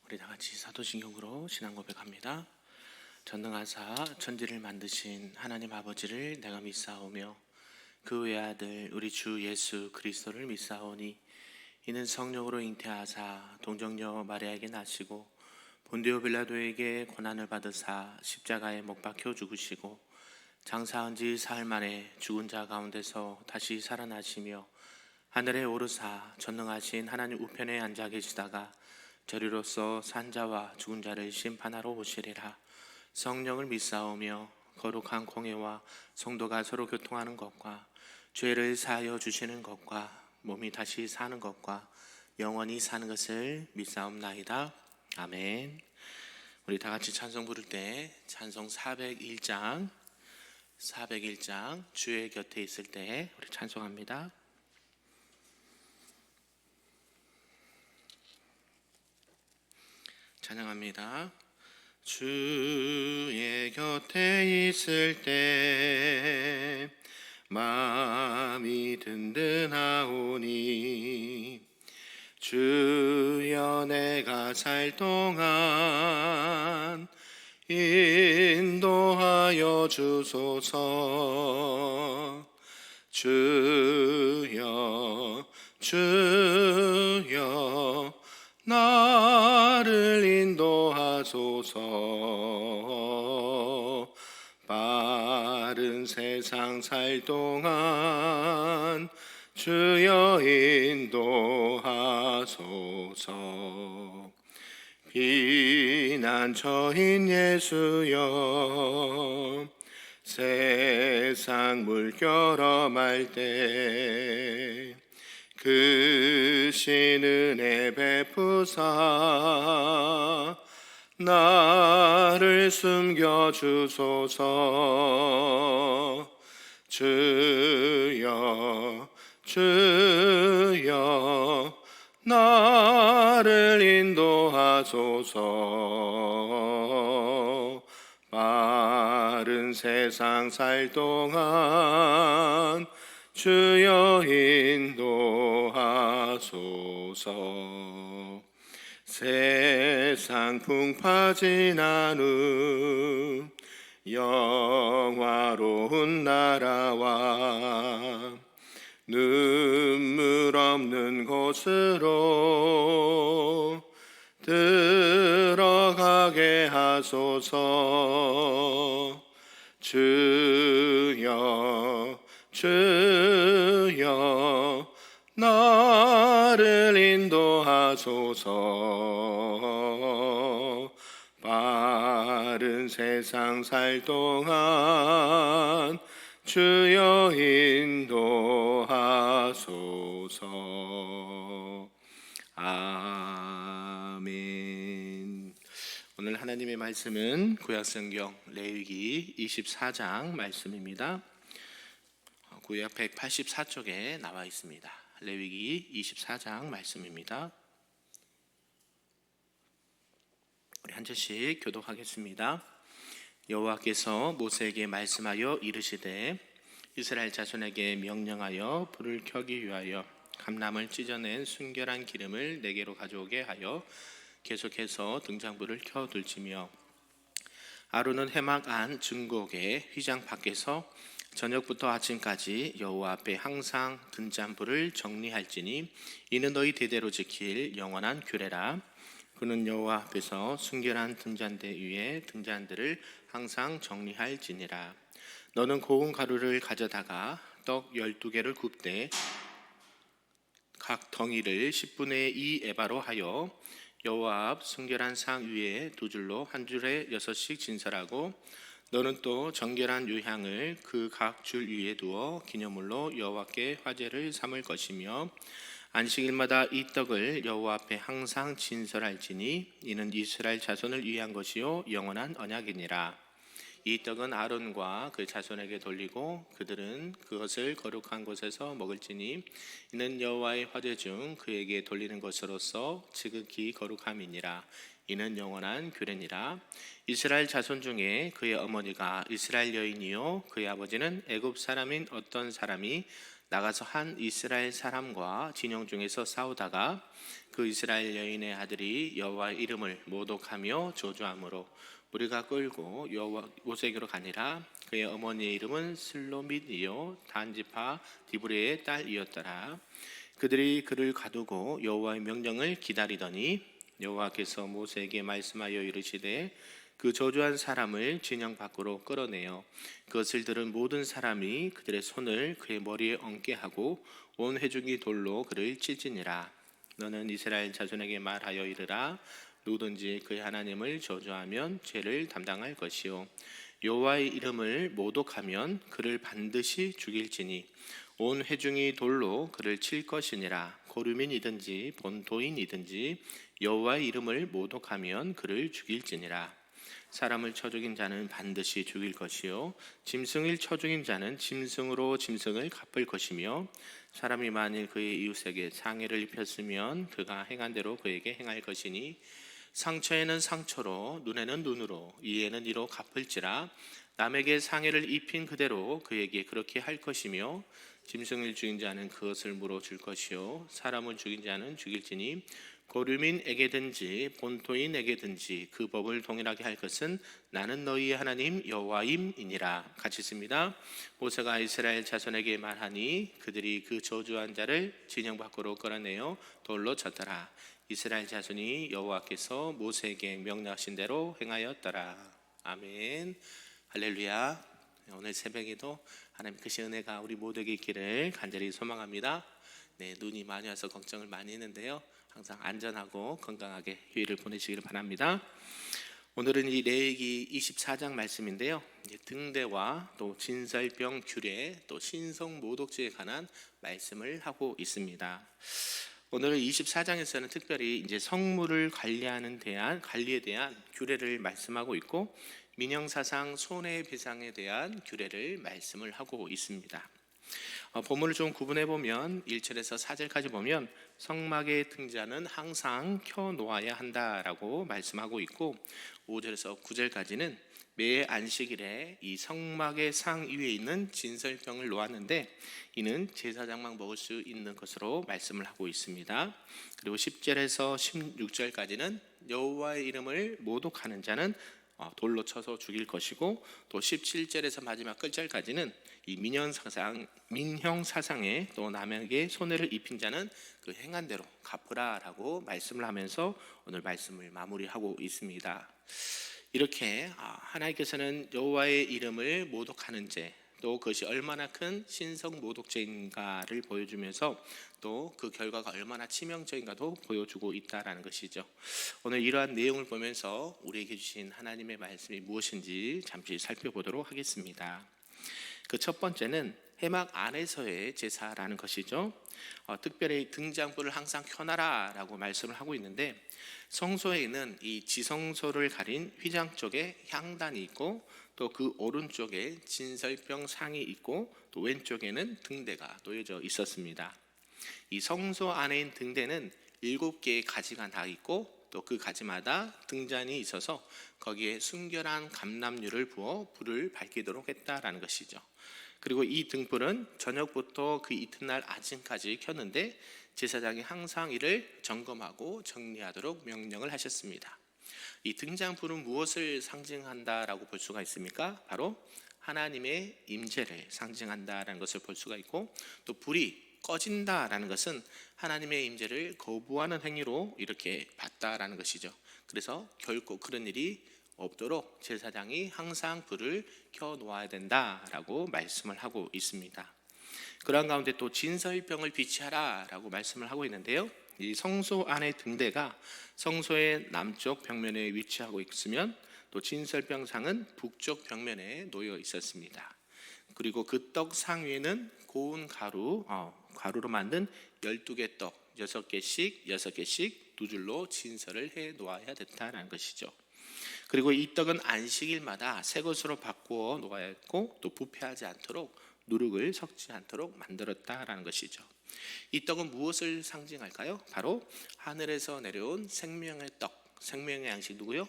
우리 다 같이 사도신경으로 신앙 고백합니다. 전능하사 천지를 만드신 하나님 아버지를 내가 믿사오며 그 외아들 우리 주 예수 그리스도를 믿사오니 이는 성령으로 잉태하사 동정녀 마리아에게 나시고 본디오 빌라도에게 고난을 받으사 십자가에 못 박혀 죽으시고 장사한 지 사흘 만에 죽은 자 가운데서 다시 살아나시며 하늘에 오르사 전능하신 하나님 우편에 앉아 계시다가 저리로서 산자와 죽은 자를 심판하러 오시리라. 성령을 믿사오며 거룩한 공회와 성도가 서로 교통하는 것과 죄를 사하여 주시는 것과 몸이 다시 사는 것과 영원히 사는 것을 믿사옵나이다. 아멘. 우리 다 같이 찬송 부를 때 찬송 401장 주의 곁에 있을 때 우리 찬송합니다. 찬양합니다. 주의 곁에 있을 때 마음이 든든하오니 주여 내가 살 동안 인도하여 주소서. 주여 나를 인도하소서. 빠른 세상 살 동안 주여 인도하소서. 비난처인 예수여 세상 물결어말 때 크신 은혜 베푸사 나를 숨겨주소서. 주여 나를 인도하소서. 빠른 세상 살 동안 주여 인도하소서. 세상 풍파 지난 후 영화로운 나라와 눈물 없는 곳으로 들어가게 하소서. 주여 나를 인도하소서. 빠른 세상 살 동안 주여 인도하소서. 아멘. 오늘 하나님의 말씀은 구약성경 레위기 24장 말씀입니다. 구약 184쪽에 나와 있습니다. 레위기 24장 말씀입니다. 우리 한 절씩 교독하겠습니다. 여호와께서 모세에게 말씀하여 이르시되 이스라엘 자손에게 명령하여 불을 켜기 위하여 감람을 찢어낸 순결한 기름을 내게로 가져오게 하여 계속해서 등잔불을 켜둘지며 아론은 회막 안 증거궤 휘장 밖에서 저녁부터 아침까지 여호와 앞에 항상 등잔불을 정리할지니 이는 너희 대대로 지킬 영원한 규례라. 그는 여호와 앞에서 순결한 등잔대 위에 등잔들을 항상 정리할지니라. 너는 고운 가루를 가져다가 떡 12개를 굽되 각 덩이를 10분의 2 에바로 하여 여호와 앞 순결한 상 위에 두 줄로 한 줄에 6씩 진설하고 너는 또 정결한 유향을 그 각 줄 위에 두어 기념물로 여호와께 화제를 삼을 것이며 안식일마다 이 떡을 여호와 앞에 항상 진설할지니 이는 이스라엘 자손을 위한 것이요 영원한 언약이니라. 이 떡은 아론과 그 자손에게 돌리고 그들은 그것을 거룩한 곳에서 먹을지니 이는 여호와의 화제 중 그에게 돌리는 것으로서 지극히 거룩함이니라. 이는 영원한 규례니라. 이스라엘 자손 중에 그의 어머니가 이스라엘 여인이요 그의 아버지는 애굽 사람인 어떤 사람이 나가서 한 이스라엘 사람과 진영 중에서 싸우다가 그 이스라엘 여인의 아들이 여호와의 이름을 모독하며 저주함으로 무리가 끌고 여호와 모세에게로 가니라. 그의 어머니의 이름은 슬로밋이요 단지파 디브리의 딸이었더라. 그들이 그를 가두고 여호와의 명령을 기다리더니 여호와께서 모세에게 말씀하여 이르시되 그 저주한 사람을 진영 밖으로 끌어내어 그것을 들은 모든 사람이 그들의 손을 그의 머리에 얹게 하고 온 회중이 돌로 그를 찢으니라. 너는 이스라엘 자손에게 말하여 이르라. 누구든지 그의 하나님을 저주하면 죄를 담당할 것이요 여호와의 이름을 모독하면 그를 반드시 죽일지니 온 회중이 돌로 그를 칠 것이니라. 고르민이든지 본토인이든지 여호와의 이름을 모독하면 그를 죽일지니라. 사람을 쳐 죽인 자는 반드시 죽일 것이요 짐승을 쳐 죽인 자는 짐승으로 짐승을 갚을 것이며 사람이 만일 그의 이웃에게 상해를 입혔으면 그가 행한 대로 그에게 행할 것이니 상처에는 상처로 눈에는 눈으로 이에는 이로 갚을지라. 남에게 상해를 입힌 그대로 그에게 그렇게 할 것이며 짐승을 죽인 자는 그것을 물어줄 것이요 사람을 죽인 자는 죽일지니 고르민에게든지 본토인에게든지 그 법을 동일하게 할 것은 나는 너희의 하나님 여호와임이니라. 같이 있습니다. 모세가 이스라엘 자손에게 말하니 그들이 그 저주한 자를 진영 밖으로 끌어내어 돌로 쳤더라. 이스라엘 자손이 여호와께서 모세에게 명령하신 대로 행하였더라. 아멘. 할렐루야. 오늘 새벽에도 하나님 크신 은혜가 우리 모두에게 있기를 간절히 소망합니다. 네, 눈이 많이 와서 걱정을 많이 했는데요. 항상 안전하고 건강하게 휴일을 보내시기를 바랍니다. 오늘은 이 레위기 24장 말씀인데요. 등대와 또 진설병 규례 또 신성 모독죄에 관한 말씀을 하고 있습니다. 오늘 24장에서는 특별히 이제 성물을 관리에 대한 규례를 말씀하고 있고 민형사상 손해배상에 대한 규례를 말씀을 하고 있습니다. 본문을 좀 구분해 보면 1절에서 4절까지 보면 성막의 등잔은 항상 켜 놓아야 한다라고 말씀하고 있고 5절에서 9절까지는 매 안식일에 이 성막의 상 위에 있는 진설병을 놓았는데 이는 제사장만 먹을 수 있는 것으로 말씀을 하고 있습니다. 그리고 10절에서 16절까지는 여호와의 이름을 모독하는 자는 돌로 쳐서 죽일 것이고 또 17절에서 마지막 끝절까지는 이 민형사상에 또 남에게 손해를 입힌 자는 그 행한 대로 갚으라라고 말씀을 하면서 오늘 말씀을 마무리하고 있습니다. 이렇게 하나님께서는 여호와의 이름을 모독하는 죄 또 그것이 얼마나 큰 신성 모독죄인가를 보여주면서 또 그 결과가 얼마나 치명적인가도 보여주고 있다라는 것이죠. 오늘 이러한 내용을 보면서 우리에게 주신 하나님의 말씀이 무엇인지 잠시 살펴보도록 하겠습니다. 그 첫 번째는 회막 안에서의 제사라는 것이죠. 특별히 등잔불을 항상 켜놔라라고 말씀을 하고 있는데 성소에 있는 이 지성소를 가린 휘장 쪽에 향단이 있고 또 그 오른쪽에 진설병 상이 있고 또 왼쪽에는 등대가 놓여져 있었습니다. 이 성소 안에 있는 등대는 7개의 가지가 다 있고 또 그 가지마다 등잔이 있어서 거기에 순결한 감람유를 부어 불을 밝히도록 했다라는 것이죠. 그리고 이 등불은 저녁부터 그 이튿날 아침까지 켰는데 제사장이 항상 이를 점검하고 정리하도록 명령을 하셨습니다. 이 등잔불은 무엇을 상징한다라고 볼 수가 있습니까? 바로 하나님의 임재를 상징한다라는 것을 볼 수가 있고 또 불이 꺼진다라는 것은 하나님의 임재를 거부하는 행위로 이렇게 봤다라는 것이죠. 그래서 결코 그런 일이 없도록 제사장이 항상 불을 켜 놓아야 된다라고 말씀을 하고 있습니다. 그러한 가운데 또 진설병을 비치하라라고 말씀을 하고 있는데요. 이 성소 안의 등대가 성소의 남쪽 벽면에 위치하고 있으면 또 진설병상은 북쪽 벽면에 놓여 있었습니다. 그리고 그 떡 상 위에는 고운 가루로 만든 12개 떡 6개씩 두 줄로 진설을 해 놓아야 됐다는 것이죠. 그리고 이 떡은 안식일마다 새 것으로 바꾸어 놓아야 했고 또 부패하지 않도록 누룩을 섞지 않도록 만들었다라는 것이죠. 이 떡은 무엇을 상징할까요? 바로 하늘에서 내려온 생명의 떡, 생명의 양식 누구요?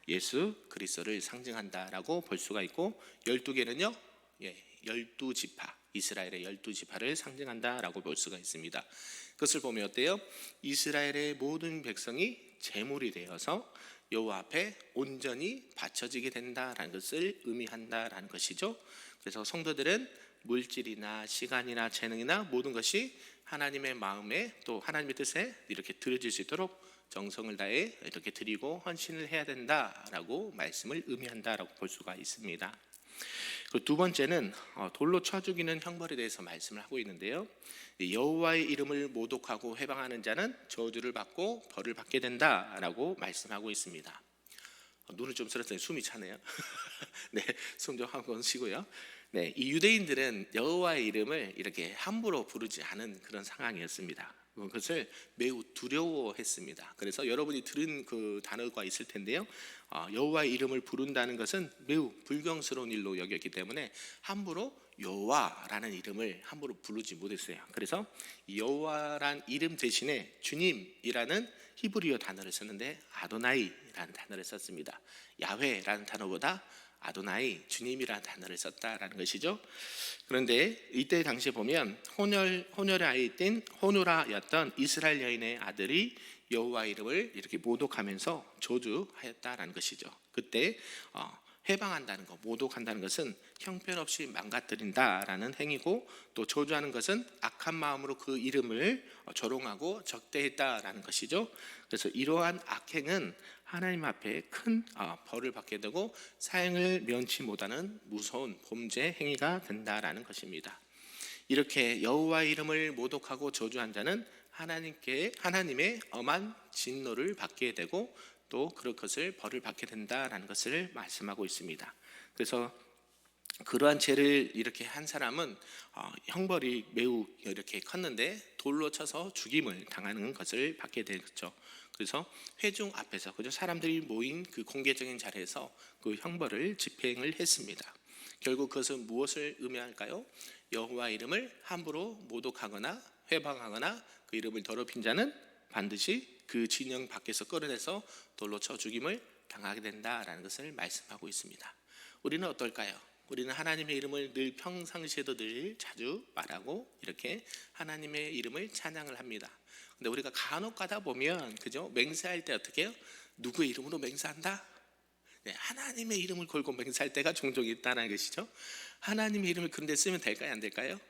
예수 그리스도를 상징한다라고 볼 수가 있고 12개는요 12지파 이스라엘의 12지파를 상징한다라고 볼 수가 있습니다. 그것을 보면 어때요? 이스라엘의 모든 백성이 제물이 되어서 여호와 앞에 온전히 바쳐지게 된다라는 것을 의미한다라는 것이죠. 그래서 성도들은 물질이나 시간이나 재능이나 모든 것이 하나님의 마음에 또 하나님의 뜻에 이렇게 드려질 수 있도록 정성을 다해 이렇게 드리고 헌신을 해야 된다라고 말씀을 의미한다라고 볼 수가 있습니다. 그리고 두 번째는 돌로 쳐 죽이는 형벌에 대해서 말씀을 하고 있는데요. 여호와의 이름을 모독하고 회방하는 자는 저주를 받고 벌을 받게 된다라고 말씀하고 있습니다. 눈을 좀 쓸었더니 숨이 차네요. 네, 숨 좀 한번 쉬고요. 네, 이 유대인들은 여호와의 이름을 이렇게 함부로 부르지 않은 그런 상황이었습니다. 그것을 매우 두려워했습니다. 그래서 여러분이 들은 그 단어가 있을 텐데요. 여호와의 이름을 부른다는 것은 매우 불경스러운 일로 여겼기 때문에 함부로 여호와라는 이름을 함부로 부르지 못했어요. 그래서 여호와란 이름 대신에 주님이라는 히브리어 단어를 썼는데 아도나이라는 단어를 썼습니다. 야훼라는 단어보다 아도나이, 주님이라는 단어를 썼다라는 것이죠. 그런데 이때 당시에 보면 호녀의 아이인 호노라였던 이스라엘 여인의 아들이 여호와 이름을 이렇게 모독하면서 저주하였다라는 것이죠. 그때 해방한다는 것, 모독한다는 것은 형편없이 망가뜨린다라는 행위고, 또 저주하는 것은 악한 마음으로 그 이름을 조롱하고 적대했다라는 것이죠. 그래서 이러한 악행은 하나님 앞에 큰 벌을 받게 되고 사형을 면치 못하는 무서운 범죄 행위가 된다라는 것입니다. 이렇게 여호와의 이름을 모독하고 저주한 자는 하나님의 엄한 진노를 받게 되고 또 그럴 것을 벌을 받게 된다라는 것을 말씀하고 있습니다. 그래서 그러한 죄를 이렇게 한 사람은 형벌이 매우 이렇게 컸는데 돌로 쳐서 죽임을 당하는 것을 받게 되겠죠. 그래서 회중 앞에서 그저 사람들이 모인 그 공개적인 자리에서 그 형벌을 집행을 했습니다. 결국 그것은 무엇을 의미할까요? 여호와 이름을 함부로 모독하거나 회방하거나 그 이름을 더럽힌 자는 반드시 그 진영 밖에서 끌어내서 돌로 쳐 죽임을 당하게 된다라는 것을 말씀하고 있습니다. 우리는 어떨까요? 우리는 하나님의 이름을 늘 평상시에도 늘 자주 말하고 이렇게 하나님의 이름을 찬양을 합니다. 근데 우리가 간혹 가다 보면 그죠? 맹세할 때 어떻게 해요? 누구의 이름으로 맹세한다? 네, 하나님의 이름을 걸고 맹세할 때가 종종 있다는 것이죠. 하나님의 이름을 그런데 쓰면 될까요? 안 될까요?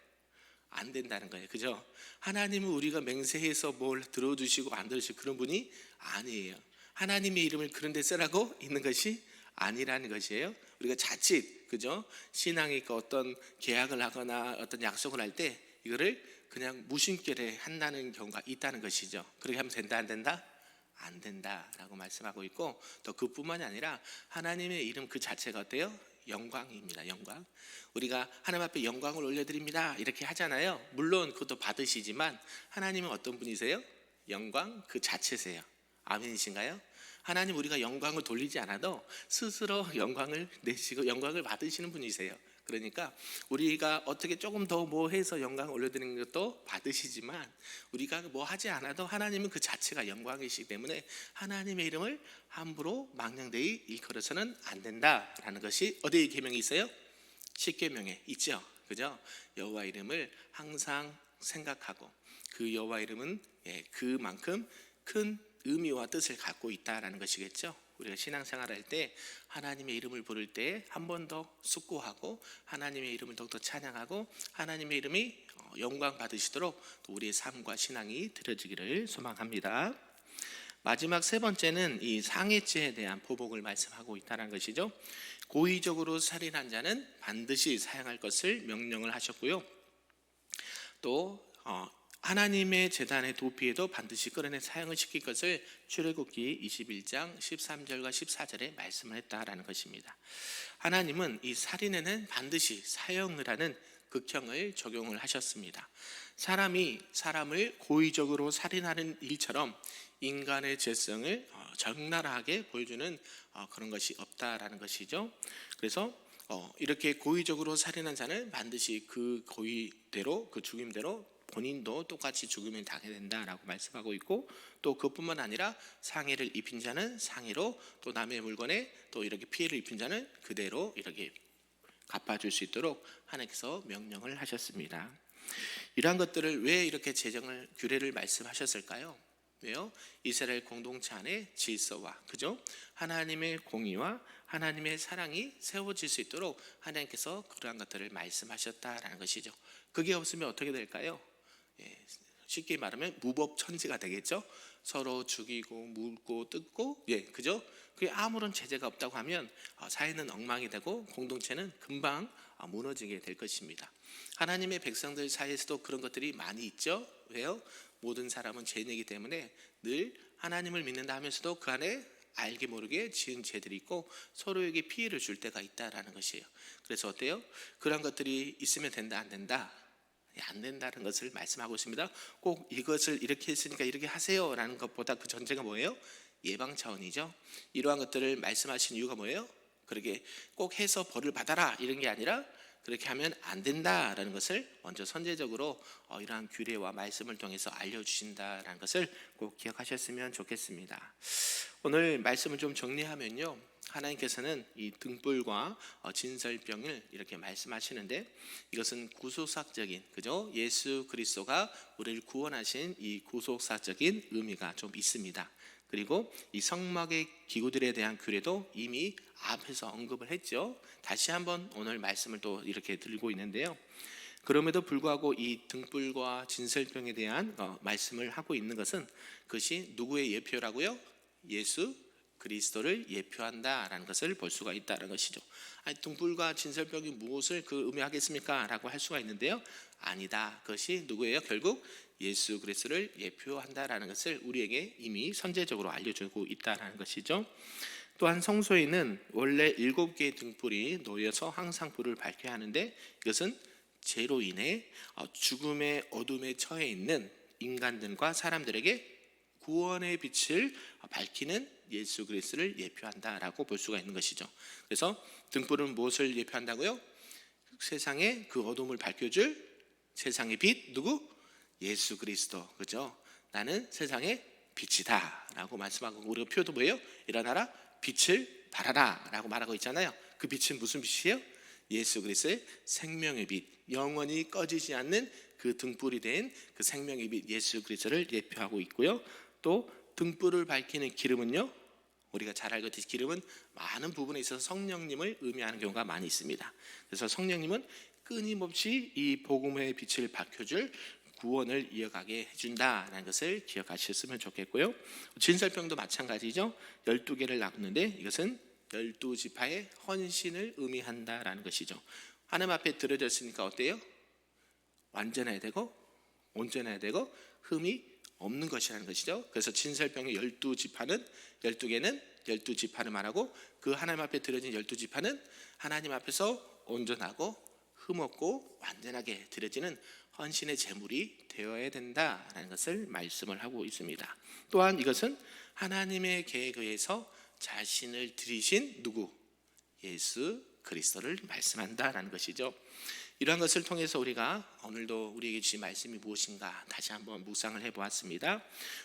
안 된다는 거예요. 그죠? 하나님은 우리가 맹세해서 뭘 들어주시고 안 들어주시고 그런 분이 아니에요. 하나님의 이름을 그런 데 쓰라고 있는 것이 아니라는 것이에요. 우리가 자칫 그죠? 신앙에 있고 어떤 계약을 하거나 어떤 약속을 할 때 이거를 그냥 무심결에 한다는 경우가 있다는 것이죠. 그렇게 하면 된다 안 된다? 안 된다라고 말씀하고 있고, 또 그뿐만이 아니라 하나님의 이름 그 자체가 어때요? 영광입니다. 영광. 우리가 하나님 앞에 영광을 올려드립니다 이렇게 하잖아요. 물론 그것도 받으시지만 하나님은 어떤 분이세요? 영광 그 자체세요. 아멘이신가요? 하나님 우리가 영광을 돌리지 않아도 스스로 영광을 내시고 영광을 받으시는 분이세요. 그러니까 우리가 어떻게 조금 더 뭐 해서 영광을 올려드리는 것도 받으시지만 우리가 뭐 하지 않아도 하나님은 그 자체가 영광이시기 때문에 하나님의 이름을 함부로 망령되이 일컬어서는 안 된다라는 것이 어디에 계명이 있어요? 십계명에 있죠. 그죠? 여호와 이름을 항상 생각하고 그 여호와 이름은 그만큼 큰 의미와 뜻을 갖고 있다라는 것이겠죠. 우리가 신앙생활할 때 하나님의 이름을 부를 때 한 번 더 숙고하고 하나님의 이름을 더욱더 찬양하고 하나님의 이름이 영광 받으시도록 또 우리의 삶과 신앙이 드려지기를 소망합니다. 마지막 세 번째는 이 상해죄에 대한 보복을 말씀하고 있다는 것이죠. 고의적으로 살인한 자는 반드시 사형할 것을 명령을 하셨고요. 또 하나님의 제단의 도피에도 반드시 끌어내 사형을 시킬 것을 출애굽기 21장 13절과 14절에 말씀을 했다라는 것입니다. 하나님은 이 살인에는 반드시 사형을 하는 극형을 적용을 하셨습니다. 사람이 사람을 고의적으로 살인하는 일처럼 인간의 죄성을 적나라하게 보여주는 그런 것이 없다라는 것이죠. 그래서 이렇게 고의적으로 살인한 자는 반드시 그 고의대로 그 죽임대로 본인도 똑같이 죽음을 당해야 된다라고 말씀하고 있고, 또 그뿐만 아니라 상해를 입힌 자는 상해로, 또 남의 물건에 또 이렇게 피해를 입힌 자는 그대로 이렇게 갚아줄 수 있도록 하나님께서 명령을 하셨습니다. 이러한 것들을 왜 이렇게 규례를 말씀하셨을까요? 왜요? 이스라엘 공동체 안에 질서와 그죠? 하나님의 공의와 하나님의 사랑이 세워질 수 있도록 하나님께서 그러한 것들을 말씀하셨다라는 것이죠. 그게 없으면 어떻게 될까요? 쉽게 말하면 무법천지가 되겠죠. 서로 죽이고 묻고 뜯고 그죠? 그게 아무런 제재가 없다고 하면 사회는 엉망이 되고 공동체는 금방 무너지게 될 것입니다. 하나님의 백성들 사이에서도 그런 것들이 많이 있죠. 왜요? 모든 사람은 죄인이기 때문에 늘 하나님을 믿는다 하면서도 그 안에 알게 모르게 지은 죄들이 있고 서로에게 피해를 줄 때가 있다라는 것이에요. 그래서 어때요? 그런 것들이 있으면 된다 안 된다? 안 된다는 것을 말씀하고 있습니다. 꼭 이것을 이렇게 했으니까 이렇게 하세요라는 것보다 그 전제가 뭐예요? 예방 차원이죠. 이러한 것들을 말씀하신 이유가 뭐예요? 그렇게 꼭 해서 벌을 받아라 이런 게 아니라 그렇게 하면 안 된다라는 것을 먼저 선제적으로 이러한 규례와 말씀을 통해서 알려주신다라는 것을 꼭 기억하셨으면 좋겠습니다. 오늘 말씀을 좀 정리하면요, 하나님께서는 이 등불과 진설병을 이렇게 말씀하시는데 이것은 구속사적인 그죠? 예수 그리스도가 우리를 구원하신 이 구속사적인 의미가 좀 있습니다. 그리고 이 성막의 기구들에 대한 규례도 이미 앞에서 언급을 했죠. 다시 한번 오늘 말씀을 또 이렇게 들고 있는데요. 그럼에도 불구하고 이 등불과 진설병에 대한 말씀을 하고 있는 것은 그것이 누구의 예표라고요? 예수 그리스도를 예표한다라는 것을 볼 수가 있다는 것이죠. 아니, 등불과 진설병이 무엇을 의미하겠습니까? 라고 할 수가 있는데요. 아니다. 그것이 누구예요? 결국 예수 그리스도를 예표한다라는 것을 우리에게 이미 선제적으로 알려주고 있다는 것이죠. 또한 성소에는 원래 7개의 등불이 놓여서 항상 불을 밝혀야 하는데 이것은 죄로 인해 죽음의 어둠에 처해 있는 인간들과 사람들에게 구원의 빛을 밝히는 예수 그리스도를 예표한다라고 볼 수가 있는 것이죠. 그래서 등불은 무엇을 예표한다고요? 세상에 그 어둠을 밝혀줄 세상의 빛 누구? 예수 그리스도. 그죠? 나는 세상의 빛이다 라고 말씀하고 우리가 표도 뭐예요? 일어나라 빛을 발하라 라고 말하고 있잖아요. 그 빛은 무슨 빛이에요? 예수 그리스도의 생명의 빛, 영원히 꺼지지 않는 그 등불이 된 그 생명의 빛 예수 그리스도를 예표하고 있고요. 또 등불을 밝히는 기름은요, 우리가 잘 알고 있듯이 기름은 많은 부분에 있어서 성령님을 의미하는 경우가 많이 있습니다. 그래서 성령님은 끊임없이 이 복음의 빛을 밝혀줄 구원을 이어가게 해준다라는 것을 기억하셨으면 좋겠고요. 진설병도 마찬가지죠. 12개를 나누는데 이것은 12지파의 헌신을 의미한다라는 것이죠. 하나님 앞에 드려졌으니까 어때요? 완전해야 되고 온전해야 되고 흠이 없는 것이라는 것이죠. 그래서 진설병의 12지파는 12개는 12지파를 말하고 그 하나님 앞에 드려진 12지파는 하나님 앞에서 온전하고 흠없고 완전하게 드려지는 헌신의 제물이 되어야 된다라는 것을 말씀을 하고 있습니다. 또한 이것은 하나님의 계획에 의해서 자신을 드리신 누구? 예수 그리스도를 말씀한다라는 것이죠. 이러한 것을 통해서 우리가 오늘도 우리에게 주신 말씀이 무엇인가 다시 한번 묵상을 해보았습니다.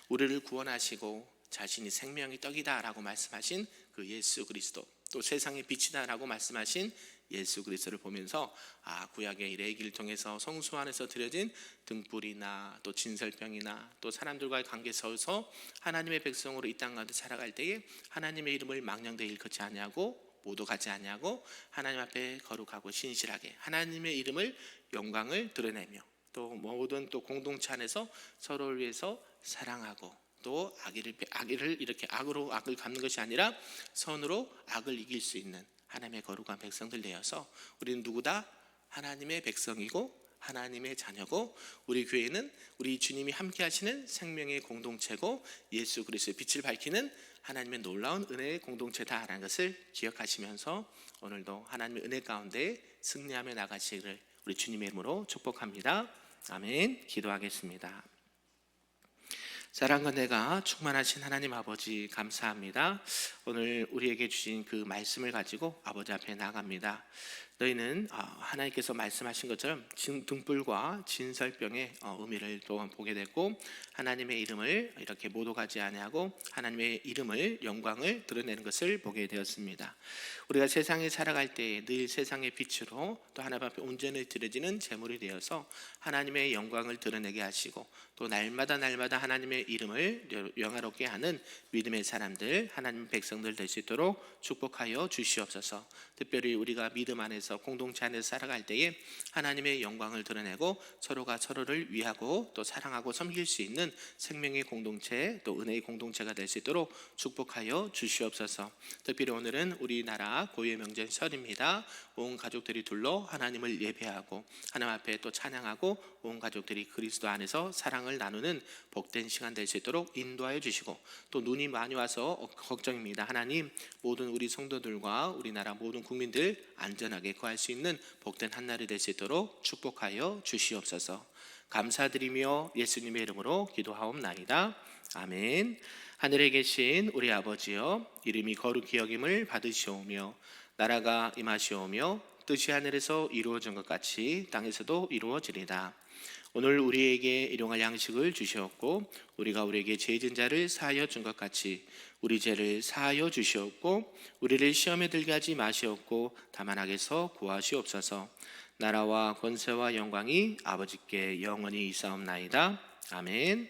우리를 구원하시고 자신이 생명의 떡이다 라고 말씀하신 그 예수 그리스도, 또 세상의 빛이다 라고 말씀하신 예수 그리스도를 보면서 구약의 레위기를 통해서 성소 안에서 드려진 등불이나 또 진설병이나 또 사람들과의 관계 속에서 하나님의 백성으로 이 땅 가운데 살아갈 때에 하나님의 이름을 망령되이 일컫지 아니하고 모독하지 아니하고 하나님 앞에 거룩하고 신실하게 하나님의 이름을 영광을 드러내며 또 모든 또 공동체 안에서 서로를 위해서 사랑하고 또 악을 이렇게 악으로 악을 갚는 것이 아니라 선으로 악을 이길 수 있는 하나님의 거룩한 백성들 되어서 우리는 누구다? 하나님의 백성이고 하나님의 자녀고 우리 교회는 우리 주님이 함께 하시는 생명의 공동체고 예수 그리스도의 빛을 밝히는 하나님의 놀라운 은혜의 공동체다라는 것을 기억하시면서 오늘도 하나님의 은혜 가운데 승리하며 나가시기를 우리 주님의 이름으로 축복합니다. 아멘. 기도하겠습니다. 사랑과 은혜가 충만하신 하나님 아버지 감사합니다. 오늘 우리에게 주신 그 말씀을 가지고 아버지 앞에 나갑니다. 너희는 하나님께서 말씀하신 것처럼 등불과 진설병의 의미를 또한 보게 됐고, 하나님의 이름을 이렇게 모독하지 아니하고 하나님의 이름을 영광을 드러내는 것을 보게 되었습니다. 우리가 세상에 살아갈 때 늘 세상의 빛으로 또 하나님 앞에 온전히 드려지는 제물이 되어서 하나님의 영광을 드러내게 하시고, 또 날마다 하나님의 이름을 영화롭게 하는 믿음의 사람들, 하나님 백성들 될 수 있도록 축복하여 주시옵소서. 특별히 우리가 믿음 안에서 공동체 안에서 살아갈 때에 하나님의 영광을 드러내고 서로가 서로를 위하고 또 사랑하고 섬길 수 있는 생명의 공동체, 또 은혜의 공동체가 될 수 있도록 축복하여 주시옵소서. 특별히 오늘은 우리나라 고유의 명절 설입니다. 온 가족들이 둘러 하나님을 예배하고 하나님 앞에 또 찬양하고 온 가족들이 그리스도 안에서 사랑을 나누는 복된 시간 될 수 있도록 인도하여 주시고, 또 눈이 많이 와서 걱정입니다. 하나님, 모든 우리 성도들과 우리나라 모든 국민들 안전하게 거할 수 있는 복된 한날이 될 수 있도록 축복하여 주시옵소서. 감사드리며 예수님의 이름으로 기도하옵나이다. 아멘. 하늘에 계신 우리 아버지여, 이름이 거룩히 여김을 받으시오며 나라가 임하시오며 뜻이 하늘에서 이루어진 것 같이 땅에서도 이루어지리다. 오늘 우리에게 일용할 양식을 주시옵고 우리가 우리에게 죄진 자를 사하여 준 것 같이 우리 죄를 사하여 주시옵고 우리를 시험에 들게 하지 마시옵고 다만 악에서 구하시옵소서. 나라와 권세와 영광이 아버지께 영원히 있사옵나이다. 아멘.